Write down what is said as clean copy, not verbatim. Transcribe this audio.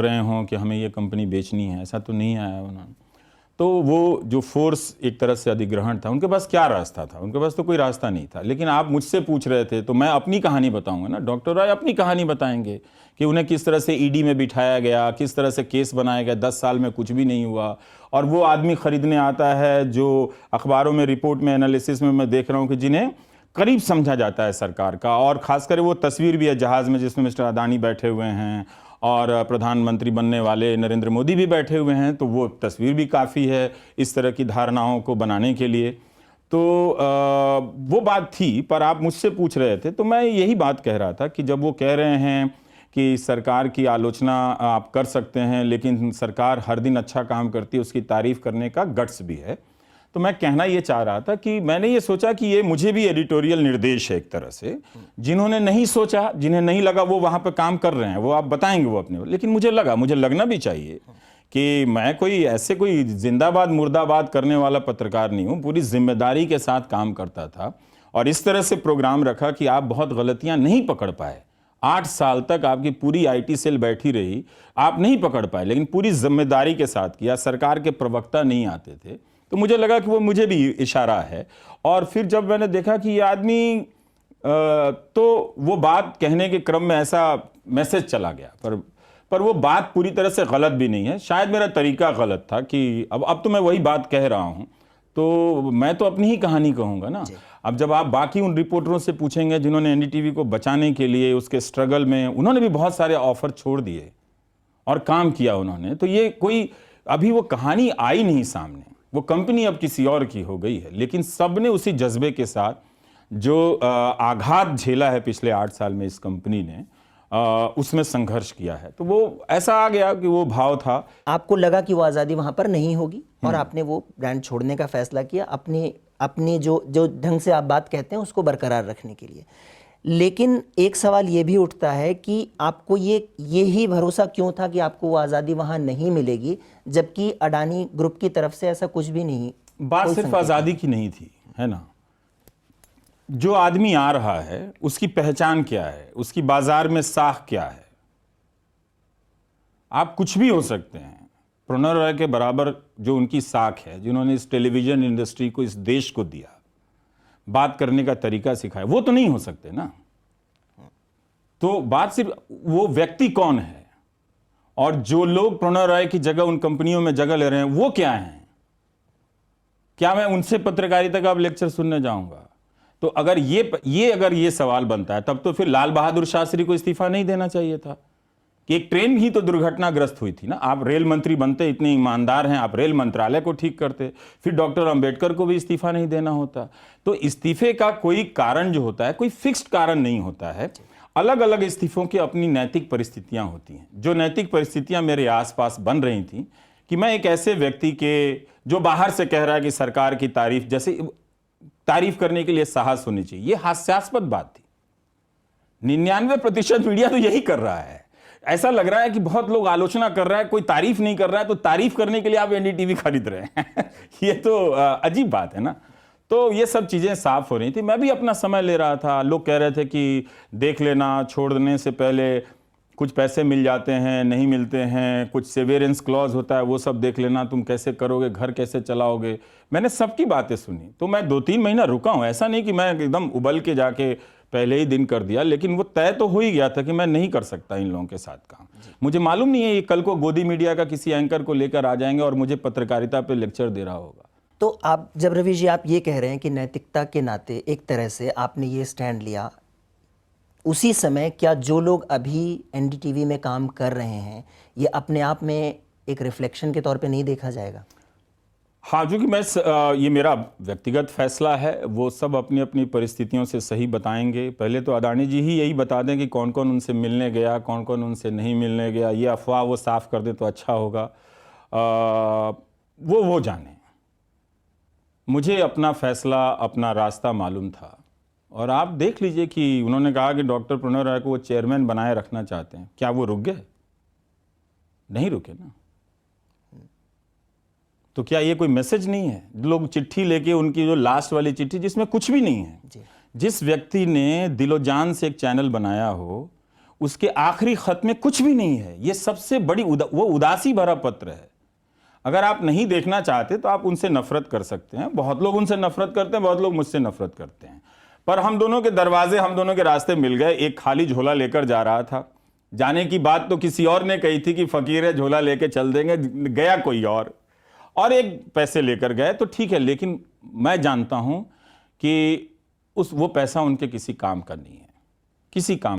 घूम रहे हों कि हमें ये कंपनी बेचनी है, ऐसा तो नहीं आया उन्होंने। तो वो जो फोर्स एक तरह से अधिग्रहण था, उनके पास क्या रास्ता था? उनके पास तो कोई रास्ता नहीं था। लेकिन आप मुझसे पूछ रहे थे तो मैं अपनी कहानी बताऊंगा ना, डॉक्टर राय अपनी कहानी बताएंगे कि उन्हें किस तरह से ईडी में बिठाया गया, किस तरह से केस बनाया गया, 10 साल में कुछ भी नहीं हुआ। और वो आदमी खरीदने आता है जो अखबारों में, रिपोर्ट में, एनालिसिस में मैं देख रहा हूँ कि जिन्हें करीब समझा जाता है सरकार का। और खासकर वो तस्वीर भी है जहाज में जिसमें मिस्टर अदानी बैठे हुए हैं और प्रधानमंत्री बनने वाले नरेंद्र मोदी भी बैठे हुए हैं, तो वो तस्वीर भी काफ़ी है इस तरह की धारणाओं को बनाने के लिए। तो वो बात थी। पर आप मुझसे पूछ रहे थे तो मैं यही बात कह रहा था कि जब वो कह रहे हैं कि सरकार की आलोचना आप कर सकते हैं लेकिन सरकार हर दिन अच्छा काम करती है, उसकी तारीफ करने का गट्स भी है, तो मैं कहना ये चाह रहा था कि मैंने ये सोचा कि ये मुझे भी एडिटोरियल निर्देश है एक तरह से। जिन्होंने नहीं सोचा, जिन्हें नहीं लगा, वो वहां पे काम कर रहे हैं, वो आप बताएंगे वो अपने। लेकिन मुझे लगा, मुझे लगना भी चाहिए कि मैं कोई ऐसे कोई जिंदाबाद मुर्दाबाद करने वाला पत्रकार नहीं हूं, पूरी जिम्मेदारी के साथ काम करता था और इस तरह से प्रोग्राम रखा कि आप बहुत गलतियां नहीं पकड़ पाए। 8 साल तक आपकी पूरी आईटी सेल बैठी रही, आप नहीं पकड़ पाए, लेकिन पूरी जिम्मेदारी के साथ किया। सरकार के प्रवक्ता नहीं आते थे, तो मुझे लगा कि वो मुझे भी इशारा है। और फिर जब मैंने देखा कि ये आदमी तो वो बात कहने के क्रम में ऐसा मैसेज चला गया, पर वो बात पूरी तरह से गलत भी नहीं है। शायद मेरा तरीका गलत था कि अब तो मैं वही बात कह रहा हूं, तो मैं तो अपनी ही कहानी कहूंगा ना। अब जब आप बाकी उन रिपोर्टरों से पूछेंगे जिन्होंने एनडीटीवी को बचाने के लिए उसके स्ट्रगल में, उन्होंने भी बहुत सारे ऑफर छोड़ दिए और काम किया उन्होंने, तो ये कोई अभी वो कहानी आई नहीं सामने। वो कंपनी अब किसी और की हो गई है, लेकिन सबने उसी जज्बे के साथ जो आघात झेला है पिछले 8 साल में इस कंपनी ने, उसमें संघर्ष किया है। तो वो ऐसा आ गया कि वो भाव था। आपको लगा कि वो आज़ादी वहां पर नहीं होगी और आपने वो ब्रांड छोड़ने का फैसला किया अपनी जो ढंग से आप बात कहते हैं उसको बरकरार रखने के लिए। लेकिन एक सवाल ये भी उठता है कि आपको ये ही भरोसा क्यों था कि आपको वो आज़ादी वहाँ नहीं मिलेगी, जबकि अडानी ग्रुप की तरफ से ऐसा कुछ भी नहीं। बात सिर्फ आज़ादी की नहीं थी, है ना। जो आदमी आ रहा है उसकी पहचान क्या है, उसकी बाजार में साख क्या है। आप कुछ भी हो सकते हैं, प्रणव राय के बराबर जो उनकी साख है, जिन्होंने इस टेलीविजन इंडस्ट्री को, इस देश को दिया, बात करने का तरीका सिखाया, वो तो नहीं हो सकते ना। तो बात सिर्फ वो व्यक्ति कौन है और जो लोग प्रणव राय की जगह उन कंपनियों में जगह ले रहे हैं वो क्या हैं। क्या मैं उनसे पत्रकारिता का अब लेक्चर सुनने जाऊंगा? तो अगर ये सवाल बनता है, तब तो फिर लाल बहादुर शास्त्री को इस्तीफा नहीं देना चाहिए था कि एक ट्रेन ही तो दुर्घटनाग्रस्त हुई थी ना। आप रेल मंत्री बनते, इतने ईमानदार हैं, आप रेल मंत्रालय को ठीक करते, फिर डॉक्टर अंबेडकर को भी इस्तीफा नहीं देना होता। तो इस्तीफे का कोई कारण जो होता है, कोई फिक्स्ड कारण नहीं होता है। अलग अलग इस्तीफों की अपनी नैतिक परिस्थितियां होती हैं। जो नैतिक परिस्थितियां मेरे आसपास बन रही थी कि मैं एक ऐसे व्यक्ति के, जो बाहर से कह रहा है कि सरकार की तारीफ, जैसे तारीफ करने के लिए साहस होनी चाहिए, यह हास्यास्पद बात थी। 99% मीडिया तो यही कर रहा है। ऐसा लग रहा है कि बहुत लोग आलोचना कर रहा है, कोई तारीफ नहीं कर रहा है, तो तारीफ करने के लिए आप एनडीटीवी खरीद रहे हैं। ये तो अजीब बात है ना। तो ये सब चीजें साफ हो रही थी। मैं भी अपना समय ले रहा था। लोग कह रहे थे कि देख लेना, छोड़ने से पहले कुछ पैसे मिल जाते हैं, नहीं मिलते हैं, कुछ सेवेरेंस क्लॉज होता है, वो सब देख लेना, तुम कैसे करोगे, घर कैसे चलाओगे। मैंने सबकी बातें सुनी, तो मैं 2-3 महीना रुका हूं। ऐसा नहीं कि मैं एकदम उबल के जाके पहले ही दिन कर दिया, लेकिन वो तय तो हो ही गया था कि मैं नहीं कर सकता इन लोगों के साथ काम। मुझे मालूम नहीं है ये कल को गोदी मीडिया का किसी एंकर को लेकर आ जाएंगे और मुझे पत्रकारिता पे लेक्चर दे रहा होगा। तो आप जब रवि जी आप ये कह रहे हैं कि नैतिकता के नाते एक तरह से आपने ये स्टैंड लिया, उसी समय क्या जो लोग अभी एनडीटीवी में काम कर रहे हैं ये अपने आप में एक रिफ्लेक्शन के तौर पे नहीं देखा जाएगा? हाँ, जो कि ये मेरा व्यक्तिगत फैसला है, वो सब अपनी अपनी परिस्थितियों से सही बताएंगे। पहले तो अदानी जी ही यही बता दें कि कौन कौन उनसे मिलने गया, कौन कौन उनसे नहीं मिलने गया। ये अफवाह वो साफ कर दे तो अच्छा होगा। वो जाने। मुझे अपना फैसला, अपना रास्ता मालूम था। और आप देख लीजिए कि उन्होंने कहा कि डॉक्टर प्रणव राय को वो चेयरमैन बनाए रखना चाहते हैं। क्या वो रुक गए? नहीं रुके ना। तो क्या ये कोई मैसेज नहीं है? लोग चिट्ठी लेके, उनकी जो लास्ट वाली चिट्ठी जिसमें कुछ भी नहीं है, जिस व्यक्ति ने दिलो जान से एक चैनल बनाया हो, उसके आखिरी खत में कुछ भी नहीं है। ये सबसे बड़ी वो उदासी भरा पत्र है। अगर आप नहीं देखना चाहते तो आप उनसे नफरत कर सकते हैं। बहुत लोग उनसे नफरत करते हैं, बहुत लोग मुझसे नफरत करते हैं। पर हम दोनों के दरवाजे, हम दोनों के रास्ते मिल गए। एक खाली झोला लेकर जा रहा था। जाने की बात तो किसी और ने कही थी कि फकीर है, झोला लेके चल देंगे, गया कोई और एक पैसे लेकर गए तो ठीक है। लेकिन मैं जानता हूं कि वो पैसा उनके किसी काम का नहीं है, किसी काम